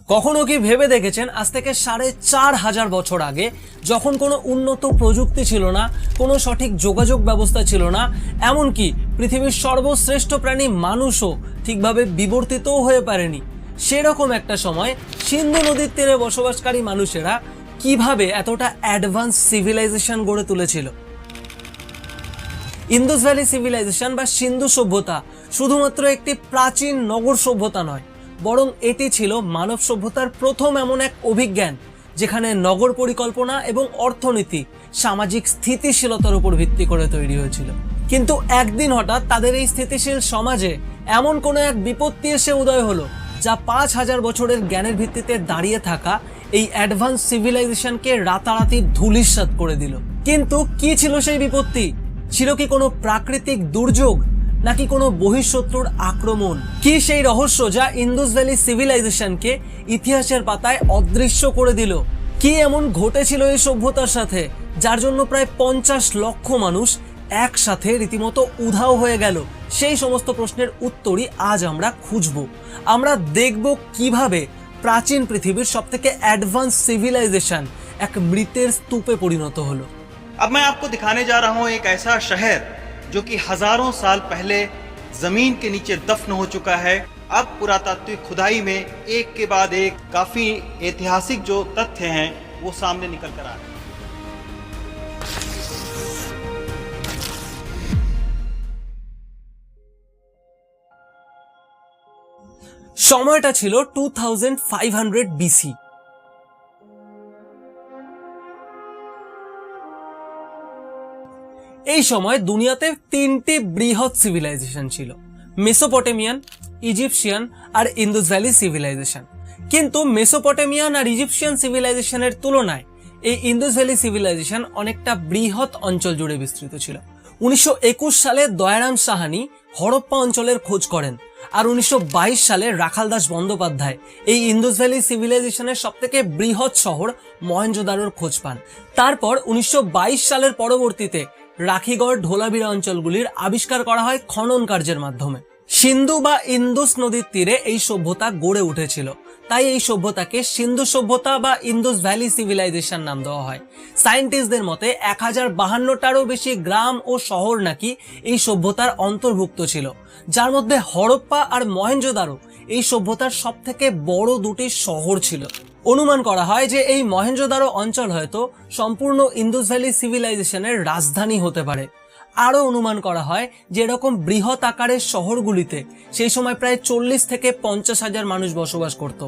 কখনো কি ভেবে দেখেছেন আজ থেকে ৪,৫০০ বছর আগে যখন কোনো উন্নত প্রযুক্তি ছিল না, কোনো সঠিক যোগাযোগ ব্যবস্থা ছিল না, এমনকি পৃথিবীর সর্বশ্রেষ্ঠ প্রাণী মানুষও ঠিকভাবে বিবর্তিতও হয়ে পারেনি, সেরকম একটা সময় সিন্ধু নদীর তীরে বসবাসকারী মানুষেরা কিভাবে এতটা অ্যাডভান্স সিভিলাইজেশন গড়ে তুলেছিল। ইন্দুস ভ্যালি সিভিলাইজেশন বা সিন্ধু সভ্যতা শুধুমাত্র একটি প্রাচীন নগর সভ্যতা নয়, বরং এটি ছিল মানব সভ্যতার প্রথম এমন এক অভিজ্ঞান যেখানে নগর পরিকল্পনা এবং অর্থনীতি সামাজিক স্থিতিশীলতার উপর ভিত্তি করে তৈরি হয়েছিল। কিন্তু একদিন হঠাৎ তাদের এই স্থিতিশীল সমাজে এমন কোনো এক বিপত্তি এসে উদয় হলো যা ৫,০০০ বছরের জ্ঞানের ভিত্তিতে দাঁড়িয়ে থাকা এই অ্যাডভান্স সিভিলাইজেশনকে রাতারাতি ধূলিসাৎ করে দিল। কিন্তু কি ছিল সেই বিপত্তি? ছিল কি কোনো প্রাকৃতিক দুর্যোগ, নাকি কোনো বহিঃশত্রুর আক্রমণ? কি সেই রহস্য যা ইন্দুস ভ্যালি সিভিলাইজেশনকে ইতিহাসের পাতায় অদৃশ্য করে দিল? কি এমন ঘটেছিল এই সভ্যতার সাথে যার জন্য প্রায় ৫০ লক্ষ মানুষ একসাথে রীতিমতো উধাও হয়ে গেল? সেই সমস্ত প্রশ্নের উত্তরই আজ আমরা খুঁজব। আমরা দেখব কিভাবে প্রাচীন পৃথিবীর সবথেকে অ্যাডভান্স সিভিলাইজেশন এক মৃতের স্তূপে পরিণত হলো। अब मैं आपको दिखाने जा रहा हूं एक ऐसा शहर जो कि हजारों साल पहले जमीन के नीचे दफन हो चुका है। अब पुरातात्विक खुदाई में एक के बाद एक काफी ऐतिहासिक जो तथ्य हैं वो सामने निकल कर आ रहे हैं। সময়টা ছিল 2500 BC। এই সময় দুনিয়াতে তিনটি বৃহৎ সিভিলাইজেশন ছিল: মেসোপটেমিয়ান, ইজিপশিয়ান আর ইন্দুস ভ্যালি সিভিলাইজেশন। কিন্তু মেসোপটেমিয়ান আর ইজিপশিয়ান সিভিলাইজেশনের তুলনায় এই ইন্দুস ভ্যালি সিভিলাইজেশন অনেকটা বৃহৎ অঞ্চল জুড়ে বিস্তৃত ছিল। 1921 সালে দয়ারাম সাহানি হরপ্পা অঞ্চলের খোঁজ করেন, আর 1922 সালে রাখালদাস বন্দ্যোপাধ্যায় এই ইন্দুস ভ্যালি সিভিলাইজেশনের সবথেকে বৃহৎ শহর মহেঞ্জোদারোর খোঁজ পান। তারপর 1922 সালের পরবর্তীতে রাখিগড়, ধোলাভিরা অঞ্চলগুলির আবিষ্কার করা হয় খনন কার্যের মাধ্যমে। সিন্ধু বা ইন্দুস নদীর তীরে এই সভ্যতা গড়ে উঠেছিল, তাই এই সভ্যতাকে সিন্ধু সভ্যতা বা ইন্দুস ভ্যালি সিভিলাইজেশন নাম দেওয়া হয়। সায়েন্টিস্টদের মতে 1052টারও বেশি গ্রাম ও শহর নাকি এই সভ্যতার অন্তর্ভুক্ত ছিল, যার মধ্যে হরপ্পা আর মহেঞ্জোদারো এই সভ্যতার সবথেকে বড় দুটি শহর ছিল। অনুমান করা হয় যে এই মহেঞ্জোদারো অঞ্চল হয়তো সম্পূর্ণ ইন্দুস ভ্যালি সিভিলাইজেশনের রাজধানী হতে পারে। আরও অনুমান করা হয় যে এরকম বৃহৎ আকারের শহরগুলিতে সেই সময় প্রায় 40 থেকে 50,000 মানুষ বসবাস করত,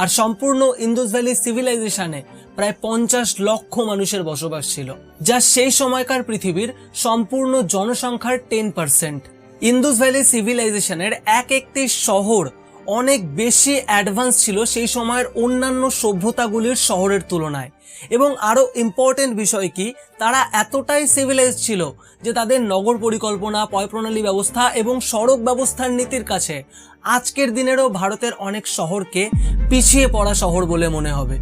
আর সম্পূর্ণ ইন্দুস ভ্যালি সিভিলাইজেশনে প্রায় 50 লক্ষ মানুষের বসবাস ছিল, যা সেই সময়কার পৃথিবীর সম্পূর্ণ জনসংখ্যার 10%। ইন্দুস ভ্যালি সিভিলাইজেশনের একটি শহর অনেক বেশি অ্যাডভান্স ছিল সেই সময়ের অন্যান্য সভ্যতাগুলির শহরের তুলনায়। এবং আরো ইম্পর্টেন্ট বিষয় কি, তারা এতটাই সিভিলাইজ ছিল যে তাদের নগর পরিকল্পনা, পয়ঃপ্রণালী ব্যবস্থা এবং সড়ক ব্যবস্থার নীতির কাছে আজকের দিনেরও ভারতের অনেক শহরকে পিছিয়ে পড়া শহর বলে মনে হবে।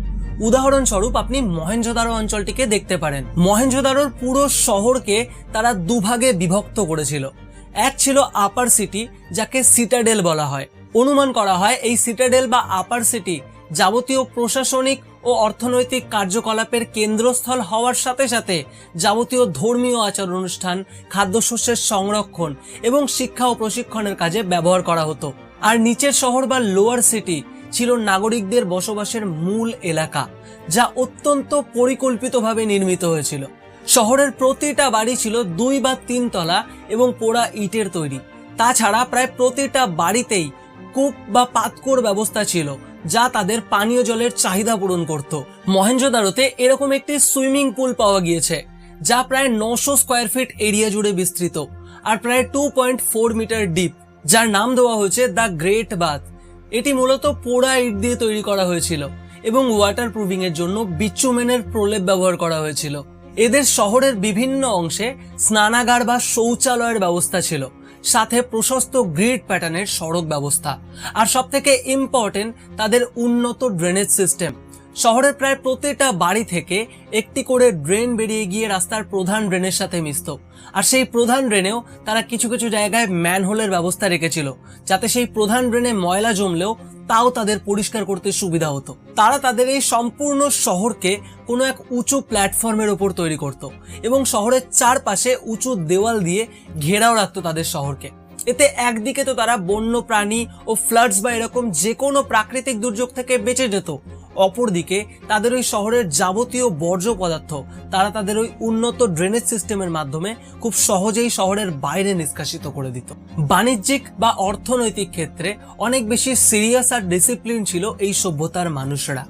উদাহরণস্বরূপ আপনি মহেঞ্জোদারো অঞ্চলটিকে দেখতে পারেন। মহেঞ্জোদারোর পুরো শহরকে তারা দুভাগে বিভক্ত করেছিল। এক ছিল আপার সিটি, যাকে সিটাডেল বলা হয়। অনুমান করা হয় এই সিটাডেল বা আপার সিটি যাবতীয় প্রশাসনিক ও অর্থনৈতিক কার্যকলাপের কেন্দ্রস্থল হওয়ার সাথে সাথে যাবতীয় ধর্মীয় আচার অনুষ্ঠান, খাদ্যশস্যের সংরক্ষণ এবং শিক্ষা ও প্রশিক্ষণের কাজে ব্যবহার করা হতো। আর নিচের শহর বা লোয়ার সিটি ছিল নাগরিকদের বসবাসের মূল এলাকা, যা অত্যন্ত পরিকল্পিতভাবে নির্মিত হয়েছিল। শহরের প্রতিটা বাড়ি ছিল 2 বা 3 তলা এবং পোড়া ইটের তৈরি। তাছাড়া প্রায় প্রতিটা বাড়িতেই কূপ বা পাতকুয়োর ব্যবস্থা ছিল, যা তাদের পানীয় জলের চাহিদা পূরণ করত। মহেঞ্জোদারোতে এরকম একটি সুইমিং পুল পাওয়া গিয়েছে, যা প্রায় 900 স্কয়ার ফিট এরিয়া জুড়ে বিস্তৃত আর প্রায় 2.4 মিটার ডিপ, যার নাম দেওয়া হয়েছে দ্য গ্রেট বাথ। এটি মূলত পোড়া ইট দিয়ে তৈরি করা হয়েছিল এবং ওয়াটার প্রুফিং এর জন্য বিচুমেনের প্রলেপ ব্যবহার করা হয়েছিল। এদের শহরের বিভিন্ন অংশে স্নানাগার বা শৌচালয়ের ব্যবস্থা ছিল, সাথে প্রশস্ত গ্রিড প্যাটার্নের সড়ক ব্যবস্থা, আর সবথেকে ইম্পর্টেন্ট তাদের উন্নত ড্রেনেজ সিস্টেম। শহরের প্রায় প্রতিটা বাড়ি থেকে একটি করে ড্রেন বেরিয়ে গিয়ে রাস্তার প্রধান ড্রেনের সাথে মিশত, আর সেই প্রধান ড্রেনেও তারা কিছু কিছু জায়গায় ম্যানহোলের ব্যবস্থা রেখেছিল, যাতে সেই প্রধান ড্রেনে ময়লা জমলেও তাও তাদের পরিষ্কার করতে সুবিধা হতো। তারা তাদের এই সম্পূর্ণ শহরকে কোনো এক উঁচু প্ল্যাটফর্মের ওপর তৈরি করত এবং শহরের চারপাশে উঁচু দেওয়াল দিয়ে ঘেরাও রাখতো তাদের শহরকে। এতে একদিকে তো তারা বন্য প্রাণী ও ফ্লাডস বা এরকম যে কোনো প্রাকৃতিক দুর্যোগ থেকে বেঁচে যেত, অপরদিকে তাদের ওই শহরের যাবতীয় বর্জ্য পদার্থ তারা তাদের ওই উন্নত ড্রেনেজ সিস্টেমের মাধ্যমে খুব সহজেই শহরের বাইরে নিষ্কাশিত করে দিত। বাণিজ্যিক বা অর্থনৈতিক ক্ষেত্রে অনেক বেশি সিরিয়াস আর ডিসিপ্লিন ছিল এই সভ্যতার মানুষরা।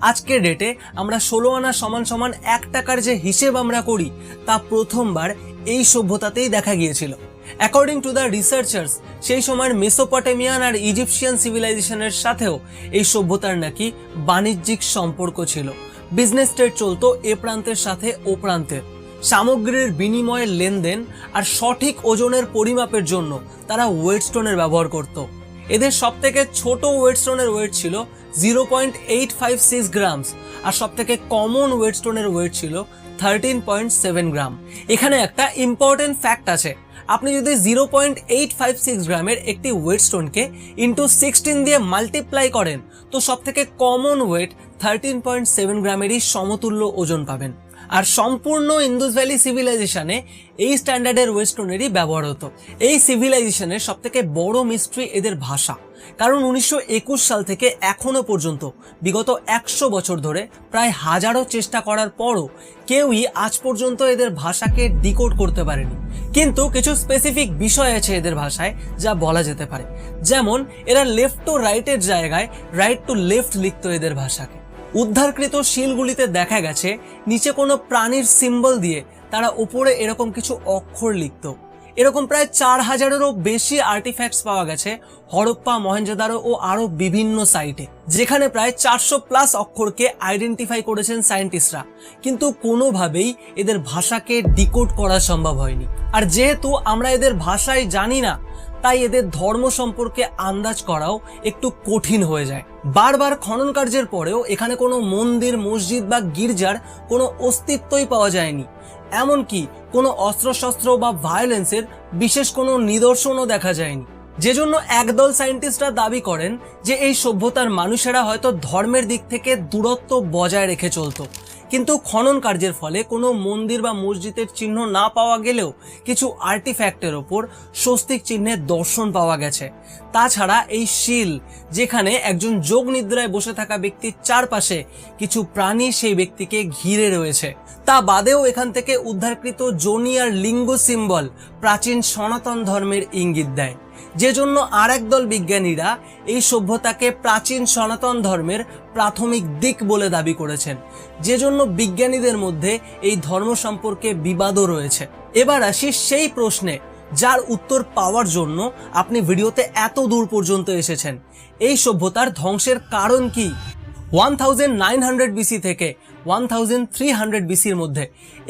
আজকের ডেটে আমরা 16 আনা সমান সমান 1 টাকার যে হিসেব আমরা করি তা প্রথমবার এই সভ্যতাতেই দেখা গিয়েছিল। অ্যাকর্ডিং টু দ্য রিসার্চার্স, সেই সময়ের মেসোপটেমিয়ান আর ইজিপশিয়ান সিভিলাইজেশনের সাথেও এই সভ্যতার নাকি বাণিজ্যিক সম্পর্ক ছিল। বিজনেস ট্রেড চলতো এ প্রান্তের সাথে ও প্রান্তের। সামগ্রীর বিনিময়ের লেনদেন আর সঠিক ওজনের পরিমাপের জন্য তারা ওয়েটস্টোনের ব্যবহার করত। এদের সবথেকে ছোট ওয়েটস্টোনের ওয়েট ছিল 0.856 গ্রামস আর সবথেকে কমন ওয়েটস্টোনের ওয়েট ছিল 13.7 গ্রাম। এখানে একটা ইম্পর্টেন্ট ফ্যাক্ট আছে, আপনি যদি 0.856 গ্রামের একটি ওয়েটস্টোনকে ইন্টু 16 দিয়ে মাল্টিপ্লাই করেন তো সবথেকে কমন ওয়েট 13.7 গ্রামেরই সমতুল্য ওজন পাবেন। আর সম্পূর্ণ ইন্দুস ভ্যালি সিভিলাইজেশনে এই স্ট্যান্ডার্ডের ওয়েটস্টোনেরই ব্যবহার হতো। এই সিভিলাইজেশনের সবথেকে বড় মিস্ট্রি এদের ভাষা, কারণ 1921 সাল থেকে এখনো পর্যন্ত বিগত 100 বছর ধরে প্রায় হাজারো চেষ্টা করার পরও কেউই আজ পর্যন্ত এদের ভাষাকে ডিকোড করতে পারেনি। কিন্তু কিছু স্পেসিফিক বিষয় আছে এদের ভাষায় যা বলা যেতে পারে, যেমন এরা লেফট টু রাইটের জায়গায় রাইট টু লেফট লিখতো এদের ভাষাকে। উদ্ধারকৃত শিলগুলিতে দেখা গেছে নিচে কোনো প্রাণীর সিম্বল দিয়ে তারা উপরে এরকম কিছু অক্ষর লিখত। এরকম প্রায় 4000-এরও বেশি আর্টিফ্যাক্টস পাওয়া গেছে হরপ্পা, মহেঞ্জোদারো ও আরো বিভিন্ন সাইটে, যেখানে প্রায় 400+ অক্ষরকে আইডেন্টিফাই করেছেন সায়েন্টিস্টরা, কিন্তু কোনোভাবেই এদের ভাষাকে ডিকোড করা সম্ভব হয়নি। আর যেহেতু আমরা এদের ভাষাই জানি না, তাই এদের ধর্ম সম্পর্কে আন্দাজ করাও একটু কঠিন হয়ে যায়। বারবার খনন কার্যের পরেও এখানে কোনো মন্দির, মসজিদ বা গির্জার কোনো অস্তিত্বই পাওয়া যায়নি। এমনকি কোনো অস্ত্রশস্ত্র বা ভায়োলেন্সের বিশেষ কোনো নিদর্শনও দেখা যায়নি। যে জন্য একদল সায়েন্টিস্টরা দাবি করেন যে এই সভ্যতার মানুষেরা হয়তো ধর্মের দিক থেকে দূরত্ব বজায় রেখে চলতো। কিন্তু খনন কার্যের ফলে কোনো মন্দির বা মসজিদের চিহ্ন না পাওয়া গেলেও কিছু আর্টিফ্যাক্টের ওপর স্বস্তিক চিহ্নের দর্শন পাওয়া গেছে। তাছাড়া এই শিল, যেখানে একজন যোগ নিদ্রায় বসে থাকা ব্যক্তির চারপাশে কিছু প্রাণী সেই ব্যক্তিকে ঘিরে রয়েছে, তা বাদেও এখান থেকে উদ্ধারকৃত যোনি আর লিঙ্গ সিম্বল প্রাচীন সনাতন ধর্মের ইঙ্গিত দেয়। যে জন্য আর একদল বিজ্ঞানীরা এই সভ্যতাকে প্রাচীন সনাতন ধর্মের প্রাথমিক দিক বলে দাবি করেছেন। যে জন্য বিজ্ঞানীদের মধ্যে এই ধর্ম সম্পর্কে বিবাদও রয়েছে। এবার আসি সেই প্রশ্নে যার উত্তর পাওয়ার জন্য আপনি ভিডিওতে এত দূর পর্যন্ত এসেছেন। এই সভ্যতার ধ্বংসের কারণ কি? 1900 বিসি থেকে 1300 বিসির মধ্যে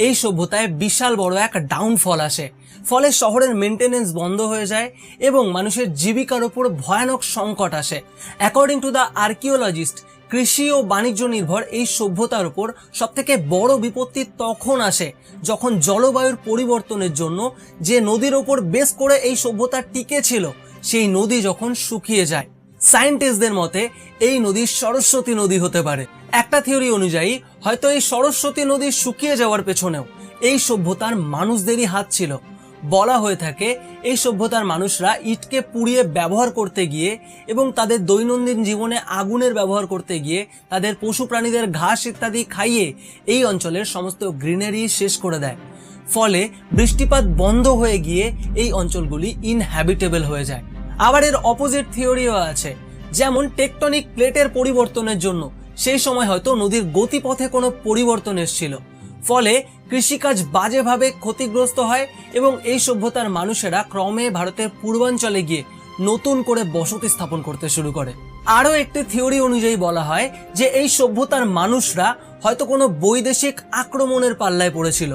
এই সভ্যতায় বিশাল বড় এক ডাউনফল আসে। ফলে শহরের মেনটেনেন্স বন্ধ হয়ে যায় এবং মানুষের জীবিকার উপর ভয়ানক সংকট আসে। অ্যাকর্ডিং টু দ্য আর্কিওলজিস্ট, কৃষি ও বাণিজ্য নির্ভর এই সভ্যতার উপর সবথেকে বড় বিপত্তি তখন আসে যখন জলবায়ুর পরিবর্তনের জন্য যে নদীর ওপর বেস করে এই সভ্যতা টিকে ছিল সেই নদী যখন শুকিয়ে যায়। সায়েন্টিস্টদের মতে এই নদী সরস্বতী নদী হতে পারে। একটা থিওরি অনুযায়ী হয়তো এই সরস্বতী নদী শুকিয়ে যাওয়ার পেছনেও এই সভ্যতার মানুষদেরই হাত ছিল। বলা হয়ে থাকে এই সভ্যতার মানুষরা ইটকে পুড়িয়ে ব্যবহার করতে গিয়ে এবং তাদের দৈনন্দিন জীবনে আগুনের ব্যবহার করতে গিয়ে তাদের পশু প্রাণীদের ঘাস ইত্যাদি খাইয়ে এই অঞ্চলের সমস্ত গ্রিনারি শেষ করে দেয়। ফলে বৃষ্টিপাত বন্ধ হয়ে গিয়ে এই অঞ্চলগুলি ইনহ্যাবিটেবল হয়ে যায়। আবার এর অপোজিট থিওরিও আছে, যেমন টেকটনিক প্লেটের পরিবর্তনের জন্য সেই সময় হয়তো নদীর গতিপথে কোনো পরিবর্তন এসেছিল, ফলে কৃষিকাজ বাজেভাবে ক্ষতিগ্রস্ত হয় এবং এই সভ্যতার মানুষেরা ক্রমে ভারতের পূর্বাঞ্চলে গিয়ে নতুন করে বসতি স্থাপন করতে শুরু করে। আরও একটি থিওরি অনুযায়ী বলা হয় যে এই সভ্যতার মানুষরা হয়তো কোনো বৈদেশিক আক্রমণের পাল্লায় পড়েছিল,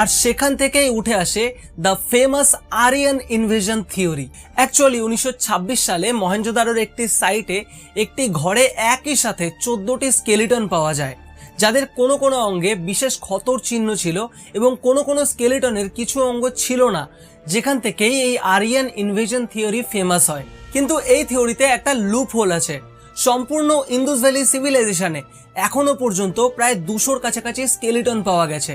আর সেখান থেকেই উঠে আসে the famous Aryan invasion theory. Actually 1926 সালে মহেঞ্জোদারোর একটি সাইটে একটি ঘরে একই সাথে 14টি স্কেলিটন পাওয়া যায়, যাদের কোনো কোনো অঙ্গে বিশেষ ক্ষতর চিহ্ন ছিল এবং কোনো কোনো স্কেলিটনের কিছু অঙ্গ ছিল না, যেখান থেকেই এই আরিয়ান ইনভেশন থিওরি ফেমাস হয়। কিন্তু এই থিওরিতে একটা লুপ হোল আছে। সম্পূর্ণ ইন্দুস ভ্যালি সিভিলাইজেশনে এখনো পর্যন্ত প্রায় 200-র কাছাকাছি স্কেলিটন পাওয়া গেছে।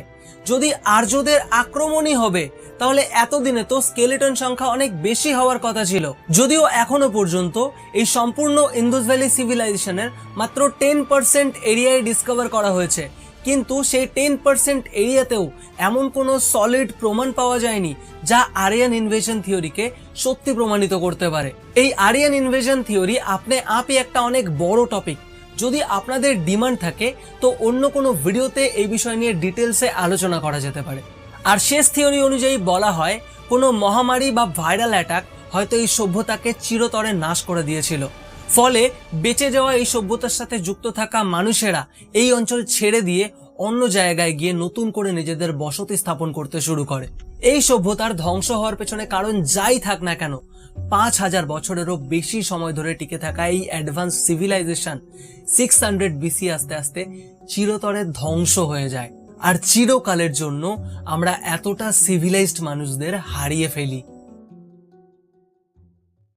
যদি আর্যদের আক্রমণই হবে তাহলে এতদিনে তো স্কেলিটন সংখ্যা অনেক বেশি হওয়ার কথা ছিল। যদিও এখনো পর্যন্ত এই সম্পূর্ণ ইন্দুস ভ্যালি সিভিলাইজেশনের মাত্র 10% এরিয়ায় ডিসকভার করা হয়েছে, কিন্তু সেই 10% এরিয়াতেও এমন কোনো সলিড প্রমাণ পাওয়া যায়নি যা আরিয়ান ইনভেশন থিওরিকে সত্যি প্রমাণিত করতে পারে। এই আরিয়ান ইনভেশন থিওরি আপনি আপই একটা অনেক বড় টপিক। যদি আপনাদের ডিমান্ড থাকে তো অন্য কোনো ভিডিওতে এই বিষয় নিয়ে ডিটেলসে আলোচনা করা যেতে পারে। আর শেষ থিওরি অনুযায়ী বলা হয় কোনো মহামারী বা ভাইরাল অ্যাটাক হয়তো এই সভ্যতাকে চিরতরে নাশ করে দিয়েছিল, ফলে বেঁচে যাওয়া এই সভ্যতার সাথে যুক্ত থাকা মানুষেরা এই অঞ্চল ছেড়ে দিয়ে অন্য জায়গায় গিয়ে নতুন করে নিজেদের বসতি স্থাপন করতে শুরু করে। এই সভ্যতার ধ্বংস হওয়ার পেছনে কারণ যাই থাক না কেন, 5000 বছরেরও বেশি সময় ধরে টিকে থাকা এই অ্যাডভান্স সিভিলাইজেশন 600 BC আস্তে আস্তে চিরতরে ধ্বংস হয়ে যায়, আর চিরকালের জন্য আমরা এতটা সিভিলাইজড মানুষদের হারিয়ে ফেলি।